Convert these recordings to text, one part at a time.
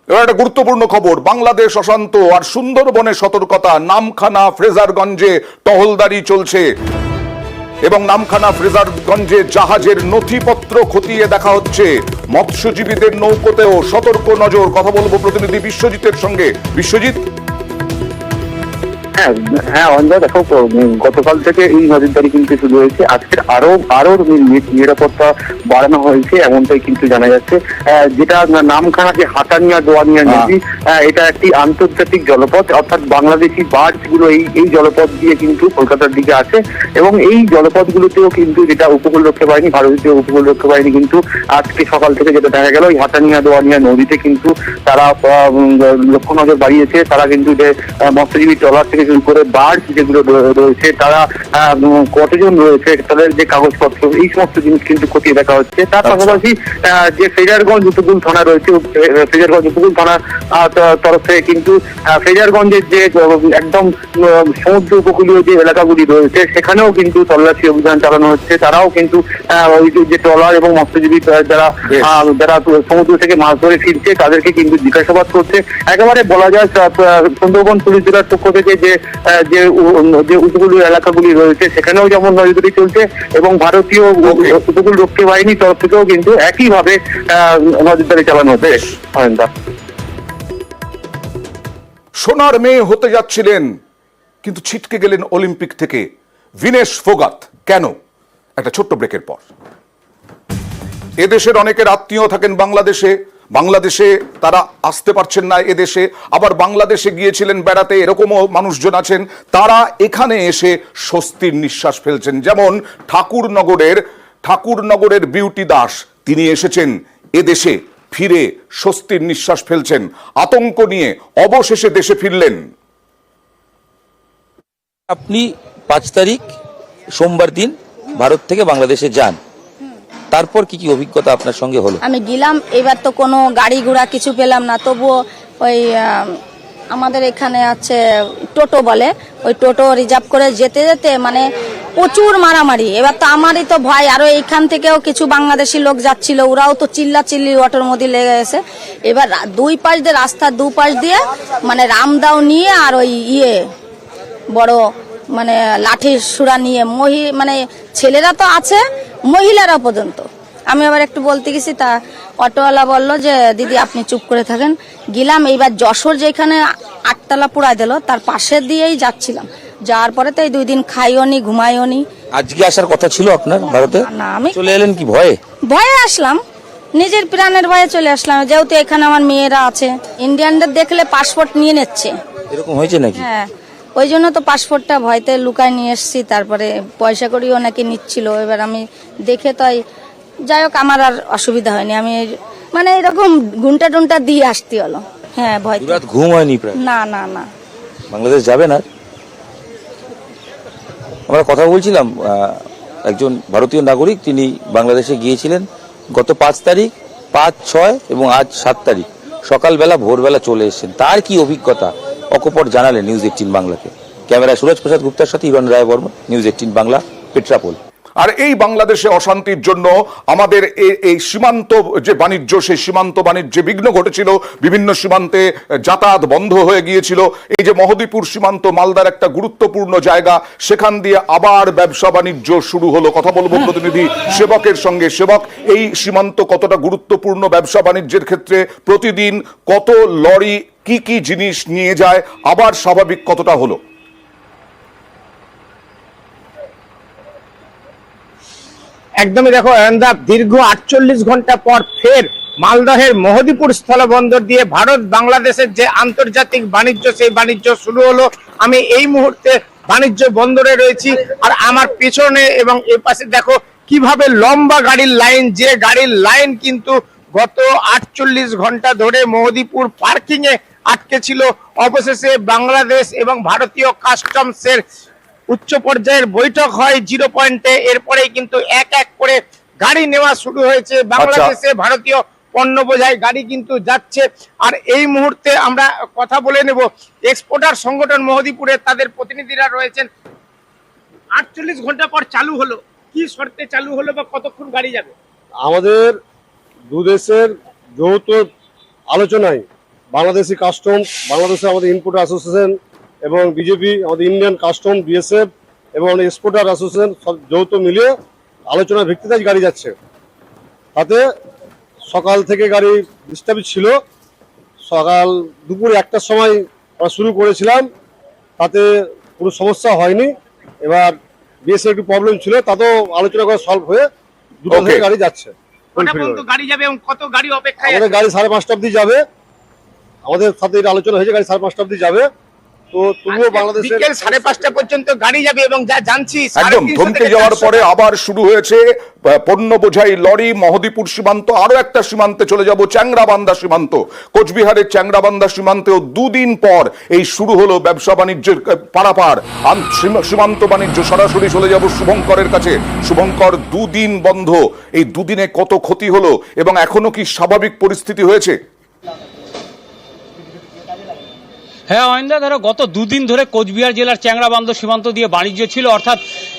এবার একটা গুরুত্বপূর্ণ খবর, বাংলাদেশ অশান্ত আর সুন্দরবনে সতর্কতা। নামখানা ফ্রেজারগঞ্জে টহলদারি চলছে এবং নামখানা ফ্রেজারগঞ্জে জাহাজের নথিপত্র খতিয়ে দেখা হচ্ছে। মৎস্যজীবীদের নৌকোতেও সতর্ক নজর। কথা বলবো প্রতিনিধি বিশ্বজিতের সঙ্গে। বিশ্বজিৎ। হ্যাঁ অঞ্জয়, দেখো গতকাল থেকে এই নজরদারি কিন্তু শুরু হয়েছে। আজকে আরো নিরাপত্তা বাড়ানো হয়েছে এমনটাই কিন্তু জানা যাচ্ছে। যেটা নামখানা যে হাটানিয়া দোয়ানিয়া নদী, এটা একটি আন্তর্জাতিক জলপথ, অর্থাৎ বাংলাদেশি বার্জ গুলো এই জলপথ দিয়ে কিন্তু কলকাতার দিকে আসে এবং এই জলপথ গুলোতেও কিন্তু যেটা উপকূলরক্ষী বাহিনী, ভারতীয় উপকূলরক্ষী বাহিনী কিন্তু আজকে সকাল থেকে যেটা দেখা গেল, এই হাটানিয়া দোয়ানিয়া নদীতে কিন্তু তারা লক্ষ্য নজর বাড়িয়েছে। তারা কিন্তু যে মৎস্যজীবী ট্রলার থেকে শুরু করে বার্জ যেগুলো রয়েছে, তারা কতজন রয়েছে, তাদের যে কাগজপত্র, এই সমস্ত জিনিস কিন্তু খতিয়ে দেখা হচ্ছে। তার পাশাপাশি যে ফ্রেজারগঞ্জ উপকূল থানা রয়েছে, ফ্রেজারগঞ্জ উপকূল থানার তরফ থেকে কিন্তু ফ্রেজারগঞ্জের যে একদম সমুদ্র উপকূলীয় যে এলাকাগুলি রয়েছে সেখানেও কিন্তু তল্লাশি অভিযান চালানো হচ্ছে। তারাও কিন্তু ওই যে ট্রলার এবং মৎস্যজীবী যারা সমুদ্র থেকে মাছ ধরে ফিরছে তাদেরকে কিন্তু জিজ্ঞাসাবাদ করছে। একেবারে বলা যায় সুন্দরবন পুলিশ জেলার পক্ষ থেকে যে উপকূলীয় এলাকাগুলি রয়েছে সেখানেও যেমন নজরদারি চলছে এবং ভারতীয় উপকূল রক্ষী বাহিনীর তরফ থেকেও কিন্তু একইভাবে নজরদারি চালানো হচ্ছে। সোনার মেয়ে হতে যাচ্ছিলেন কিন্তু ছিটকে গেলেন অলিম্পিক থেকে ভিনেশ ফোগাত। কেন? একটা ছোট্ট ব্রেকের পর। এদেশের অনেকের আত্মীয় থাকেন বাংলাদেশে তারা আসতে পারছেন না এদেশে, আবার বাংলাদেশে গিয়েছিলেন বেড়াতে, এরকমও মানুষজন আছেন। তারা এখানে এসে স্বস্তির নিঃশ্বাস ফেলছেন। যেমন ঠাকুরনগরের বিউটি দাস, তিনি এসেছেন এদেশে, ফিরে স্বস্তির নিঃশ্বাস ফেলছেন। আতঙ্ক নিয়ে অবশেষে দেশে ফিরলেন। আপনি 5 তারিখ সোমবার দিন ভারত থেকে বাংলাদেশে যান, তারপর কি কি অভিজ্ঞতা আপনার সঙ্গে হলো? আমি গেলাম, এবার তো কোনো গাড়ি ঘোড়া কিছু পেলাম না, তবুও ওই আমাদের এখানে আছে টোটো বলে, ওই টোটো রিজার্ভ করে যেতে যেতে মানে প্রচুর মারামারি। এবার তো আমারই তো ভয়, আরো এইখান থেকেও কিছু বাংলাদেশি লোক যাচ্ছিল, ওরাও তো চিল্লি অটোর মধ্যে লেগে গেছে। এবার রাস্তার দুপাশ দিয়ে মানে রামদাও নিয়ে আর ওই বড় মানে লাঠি সুরা নিয়ে মানে ছেলেরা তো আছে, মহিলারা পর্যন্ত। আমি আবার একটু বলতে গেছি, তা অটোওয়ালা বললো যে দিদি আপনি চুপ করে থাকেন। গেলাম, এইবার যশোর যেখানে 8 পুরাই দিল তার পাশে দিয়েই যাচ্ছিলাম। যাওয়ার পরে তো এই 2 দিন খাইও নি, ঘুমাইও নি। আজকে আসার কথা ছিল আপনার ভারতে? না, আমি চলে এলেন কি ভয়ে আসলাম, নিজের প্রাণের ভয়ে চলে আসলাম। যেহেতু এখানে আমার মেয়েরা আছে, ইন্ডিয়ানদের দেখলে পাসপোর্ট নিয়ে নিচ্ছে। এরকম হয়েছে নাকি? হ্যাঁ, ওই জন্য তো পাসপোর্টটা ভয়তে লুকায় নিয়ে এসেছি। তারপরে পয়সা করিও নাকি নিচ্ছিল। এবার আমি দেখে তাই, যাই হোক আমার আর অসুবিধা হয়নি। আমি মানে এরকম ঘুমটা দিয়ে আসতে হলো। হ্যাঁ, ভয়, ঘুম হয়নি প্রায়? না। বাংলাদেশ যাবেন আর? আমরা কথা বলছিলাম, একজন ভারতীয় নাগরিক, তিনি বাংলাদেশে গিয়েছিলেন গত 5 তারিখ, 5, 6 এবং আজ 7 তারিখ সকালবেলা ভোরবেলা চলে এসেছেন। তার কি অভিজ্ঞতা অকপট জানালেন নিউজ 18 বাংলাকে। ক্যামেরায় সুরজ প্রসাদ গুপ্তার সাথে ইরন রায় বর্মা, নিউজ 18 বাংলা, পেট্রাপোল। আর এই বাংলাদেশে অশান্তির জন্য আমাদের এই সীমান্ত যে বাণিজ্য, সেই সীমান্ত বাণিজ্যে বিঘ্ন ঘটেছিল, বিভিন্ন সীমান্তে যাতায়াত বন্ধ হয়ে গিয়েছিল। এই যে মহদীপুর সীমান্ত, মালদার একটা গুরুত্বপূর্ণ জায়গা, সেখান দিয়ে আবার ব্যবসা বাণিজ্য শুরু হলো। কথা বলবো প্রতিনিধি সেবকের সঙ্গে। সেবক, এই সীমান্ত কতটা গুরুত্বপূর্ণ ব্যবসা বাণিজ্যের ক্ষেত্রে? প্রতিদিন কত লরি কি জিনিস নিয়ে যায়? আবার স্বাভাবিক কতটা হলো? একদমই, দেখো দীর্ঘ 48 ঘন্টা পর ফের মালদহের মহদীপুর স্থলবন্দর দিয়ে ভারত বাংলাদেশের যে আন্তর্জাতিক বাণিজ্য, সেই বাণিজ্য শুরু হলো। আমি এই মুহূর্তে বাণিজ্য বন্দরে রয়েছি, আর আমার পেছনে এবং এই পাশে দেখো কিভাবে লম্বা গাড়ির লাইন, যে গাড়ির লাইন কিন্তু গত 48 ঘন্টা ধরে মহদীপুর পার্কিং এ আটকে ছিল। অবশেষে বাংলাদেশ এবং ভারতীয় কাস্টমসের উচ্চ পর্যায়ের বৈঠক হয় 0 পয়েন্টে। এরপরেই কিন্তু এক এক করে গাড়ি নেওয়া শুরু হয়েছে। বাংলাদেশে ভারতীয় পণ্য বোঝাই গাড়ি কিন্তু যাচ্ছে। আর এই মুহূর্তে আমরা কথা বলে নেব এক্সপোর্টার সংগঠন মহদীপুরে, তাদের প্রতিনিধিরা রয়েছেন। 48 ঘন্টা পর চালু হলো, কি শর্তে চালু হলো বা কতক্ষণ গাড়ি যাবে? আমাদের 2 দেশের যৌথ আলোচনায় বাংলাদেশি কাস্টম, বাংলাদেশে আমাদের ইম্পোর্টার অ্যাসোসিয়েশন এবং বিজেপি, আমাদের ইন্ডিয়ান কাস্টম, বিএসএফ এবং এক্সপোর্টার অ্যাসোসিয়েশন সব যৌথ মিলিয়ে আলোচনার ভিত্তিতে আজ গাড়ি যাচ্ছে। তাতে সকাল থেকে গাড়ি ডিস্টার্ব ছিল, সকাল দুপুর 1টার সময় আমরা শুরু করেছিলাম, তাতে কোনো সমস্যা হয়নি। এবার বিএসএফ একটু প্রবলেম ছিল, তাতেও আলোচনা করে সলভ হয়ে 2টা থেকে গাড়ি যাচ্ছে। কটা পর্যন্ত গাড়ি যাবে এবং কত গাড়ি অপেক্ষায় আমাদের গাড়ি 5:30 অবধি যাবে, আমাদের সাথে এটা আলোচনা হয়েছে গাড়ি 5:30 অবধি যাবে। তো তবুও বাংলাদেশের বিকেল 5:30 পর্যন্ত গাড়ি যাবে এবং যা জানছি একদম 350 থমকে থেকে যাওয়ার 400 পরে আবার শুরু হয়েছে পণ্য বোঝাই লরি মহদীপুর সীমান্ত, আরো একটা সীমান্তে চলে যাব চ্যাংরাবান্ধা সীমান্ত। কোচবিহারের চ্যাংরাবান্ধা সীমান্তেও 2 দিন পর এই শুরু হলো ব্যবসা বাণিজ্যের পারাপার, সীমান্ত বাণিজ্য। সরাসরি চলে যাব শুভঙ্করের কাছে। শুভঙ্কর, 2 দিন বন্ধ, এই 2 দিনে কত ক্ষতি হলো এবং এখনো কি স্বাভাবিক পরিস্থিতি হয়েছে? হ্যাঁ অয়নদা, ধরো গত 2 দিন ধরে কোচবিহার জেলার চ্যাংরাবান্ধা সীমান্ত দিয়ে বাণিজ্য ছিল, অর্থাৎ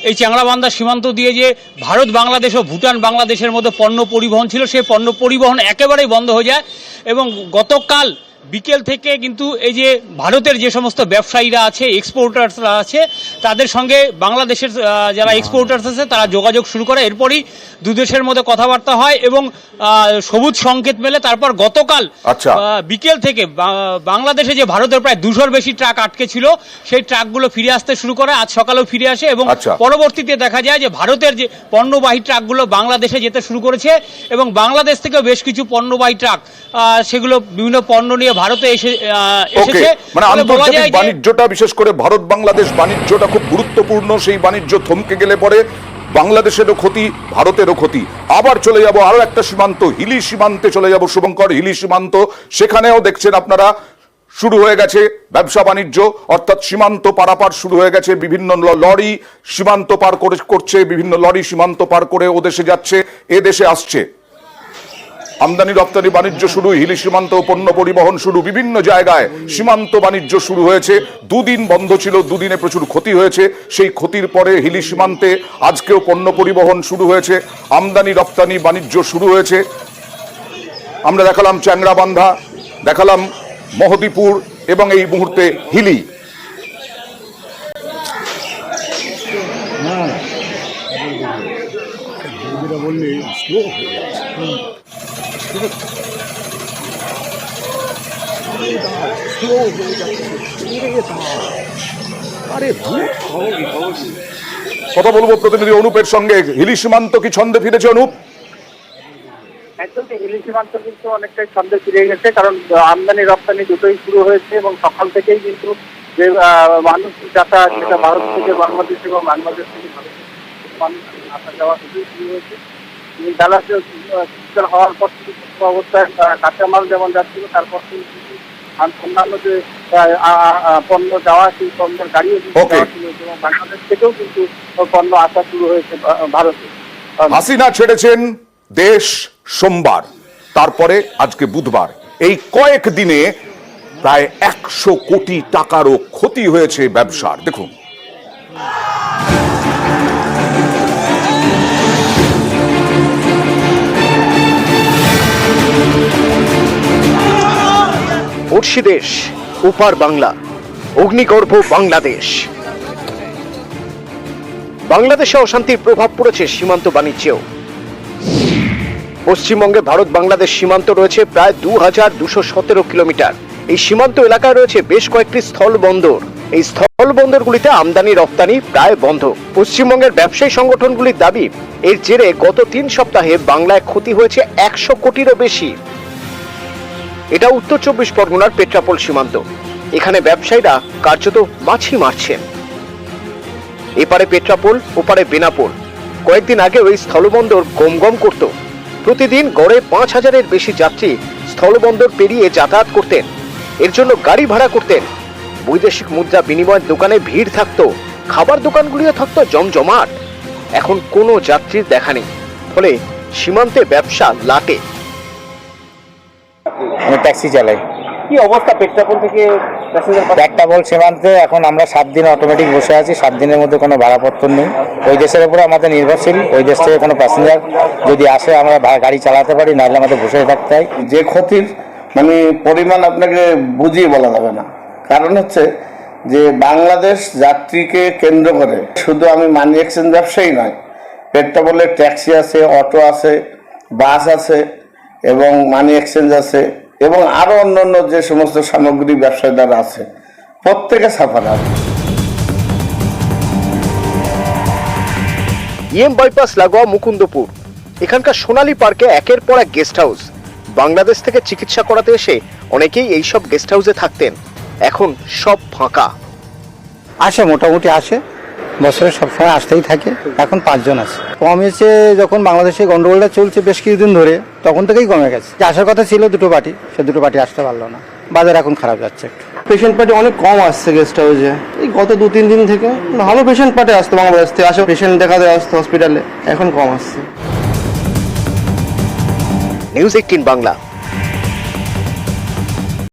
এই চ্যাংরাবান্ধা সীমান্ত দিয়ে যে ভারত বাংলাদেশ ও ভুটান বাংলাদেশের মধ্যে পণ্য পরিবহন ছিল, সেই পণ্য পরিবহন একেবারেই বন্ধ হয়ে যায়। এবং গতকাল বিকেল থেকে কিন্তু এই যে ভারতের যে সমস্ত ব্যবসায়ীরা আছে, এক্সপোর্টার্সরা আছে, তাদের সঙ্গে বাংলাদেশের যারা এক্সপোর্টার্স আছে তারা যোগাযোগ শুরু করে। এরপরই 2 দেশের মধ্যে কথাবার্তা হয় এবং সবুজ সংকেত মেলে। তারপর গতকাল বিকেল থেকে বাংলাদেশে যে ভারতের প্রায় 200-র বেশি ট্রাক আটকে ছিল, সেই ট্রাকগুলো ফিরে আসতে শুরু করে। আজ সকালেও ফিরে আসে এবং পরবর্তীতে দেখা যায় যে ভারতের যে পণ্যবাহী ট্রাকগুলো বাংলাদেশে যেতে শুরু করেছে এবং বাংলাদেশ থেকেও বেশ কিছু পণ্যবাহী ট্রাক সেগুলো বিভিন্ন পণ্য নিয়ে ভারতে এসেছে। মানে আন্তর্জাতিক বাণিজ্যটা, বিশেষ করে ভারত বাংলাদেশ বাণিজ্যটা খুব গুরুত্বপূর্ণ। সেই বাণিজ্য থমকে গেলে পরে বাংলাদেশেরও ক্ষতি, ভারতেরও ক্ষতি। আবার চলে যাব আরো একটা সীমান্ত, হিলি সীমান্তে চলে যাব শুভঙ্কর। হিলি সীমান্ত, সেখানেও দেখছেন আপনারা শুরু হয়ে গেছে ব্যবসা বাণিজ্য, অর্থাৎ সীমান্ত পারাপার শুরু হয়ে গেছে। বিভিন্ন লরি সীমান্ত পার করছে, বিভিন্ন লরি সীমান্ত পার করে ও দেশে যাচ্ছে, এ দেশে আসছে। আমদানি রপ্তানি বাণিজ্য শুরু, হিলি সীমান্ত পণ্য পরিবহন শুরু, বিভিন্ন জায়গায় সীমান্ত বাণিজ্য শুরু হয়েছে। 2 দিন বন্ধ ছিল, 2 দিনে প্রচুর ক্ষতি হয়েছে। সেই ক্ষতির পরে হিলি সীমান্তে আজকেও পণ্য পরিবহন শুরু হয়েছে, আমদানি রপ্তানি বাণিজ্য শুরু হয়েছে। আমরা দেখালাম চ্যাংরাবান্ধা, দেখালাম মহদীপুর এবং এই মুহূর্তে হিলি। কথা বলবো প্রতিনিধি অনুপের সঙ্গে। হিলি সীমান্ত কি ছন্দে ফিরেছে অনুপ? একদম হিলি সীমান্ত কিন্তু অনেকটাই ছন্দে ফিরে গেছে, কারণ আমদানি রপ্তানি দুটোই শুরু হয়েছে এবং সকাল থেকেই কিন্তু যে মানুষ যাতায়াত, সেটা ভারত থেকে বাংলাদেশ এবং বাংলাদেশ থেকে ভারত মানুষ আসা যাওয়া দুটোই শুরু হয়েছে। বেলা হওয়ার পর থেকে অবস্থায় কাঁচামাল যেমন যাচ্ছিল, তারপর থেকে অন্যান্য যে পণ্য যাওয়া, সেই পণ্যের গাড়িও কিন্তু যাওয়া শুরু হয়েছে এবং বাংলাদেশ থেকেও কিন্তু পণ্য আসা শুরু হয়েছে ভারতে। হাসিনা ছেড়েছেন দেশ সোমবার, তারপরে আজকে বুধবার। এই কয়েক দিনে প্রায় 100 কোটি টাকারও ক্ষতি হয়েছে ব্যবসার। দেখুন, পড়শি দেশ ওপার বাংলা, অগ্নিগর্ভ বাংলাদেশ। বাংলাদেশে অশান্তির প্রভাব পড়েছে সীমান্ত বাণিজ্যেও। পশ্চিমবঙ্গে ভারত বাংলাদেশ সীমান্ত রয়েছে প্রায় 2217 কিলোমিটার। এই সীমান্ত এলাকায় রয়েছে বেশ কয়েকটি স্থল বন্দর। এই স্থল বন্দরগুলিতে আমদানি রপ্তানি প্রায় বন্ধ। পশ্চিমবঙ্গের ব্যবসায়ী সংগঠনগুলির দাবি, এর জেরে গত 3 সপ্তাহে বাংলায় ক্ষতি হয়েছে 100 কোটিরও বেশি। এটা উত্তর 24 পরগনার পেট্রাপোল সীমান্ত। এখানে ব্যবসায়ীরা কার্যত মাছি মারছেন। এপারে পেট্রাপোল, ওপারে বেনাপোল। কয়েকদিন আগে ওই স্থলবন্দর গমগম করত। প্রতিদিন গড়ে 5000-এর বেশি যাত্রী স্থলবন্দর পেরিয়ে যাতায়াত করতেন। এর জন্য গাড়ি ভাড়া করতেন। বৈদেশিক মুদ্রা বিনিময়ের দোকানে ভিড় থাকতো, খাবার দোকানগুলিও থাকতো জমজমাট। এখন কোনো যাত্রীর দেখা নেই, ফলে সীমান্তে ব্যবসা লাটে। আমি ট্যাক্সি চালাই। কি অবস্থা পেট্রাপোল থেকে পেট্রাপোল সীমান্তে এখন আমরা 7 দিন অটোমেটিক বসে আছি। 7 দিনের মধ্যে কোনো ভাড়াপত্র নেই। ওই দেশের উপরে আমাদের নির্ভরশীল। ওই দেশ থেকে কোনো প্যাসেঞ্জার যদি আসে আমরা গাড়ি চালাতে পারি, নাহলে আমাদের বসে থাকতে হয়। যে ক্ষতির মানে পরিমাণ আপনাকে বুঝিয়ে বলা যাবে না। কারণ হচ্ছে যে বাংলাদেশ যাত্রীকে কেন্দ্র করে শুধু আমি মানি এক্সচেঞ্জ ব্যবসায়ী নয়, পেট্রোলের ট্যাক্সি আছে, অটো আছে, বাস আছে এবং মানি এক্সচেঞ্জ আছে এবং আরো অন্যান্য যে সমস্ত সামগ্রিক ব্যবসায়ীরা আছে, প্রত্যেকে সাফার আছে। বাইপাস লাগোয়া মুকুন্দপুর, এখানকার সোনালী পার্কে একের পর এক গেস্ট হাউস। বাংলাদেশ থেকে চিকিৎসা করাতে এসে অনেকেই এইসব গেস্ট হাউসে থাকতেন, এখন সব ফাঁকা। আসে, মোটামুটি আসে, বছরে সবসময় আসতেই থাকে। এখন 5 জন আছে, কমেছে যখন বাংলাদেশে গন্ডগোলটা চলছে বেশ কিছুদিন ধরে, তখন থেকেই কমে গেছে। আসার কথা ছিল 2টো পার্টি, সে 2টো পার্টি আসতে পারলো না। বাজার এখন খারাপ যাচ্ছে একটু। পেশেন্ট পার্টি অনেক কম আসছে গেস্ট হাউসে, এই গত 2-3 দিন থেকে। ভালো পেশেন্ট পার্টি আসতো বাংলাদেশ থেকে, আসে পেশেন্ট দেখাতে আসতো হসপিটালে, এখন কম আসছে। নিউজ 18 বাংলা।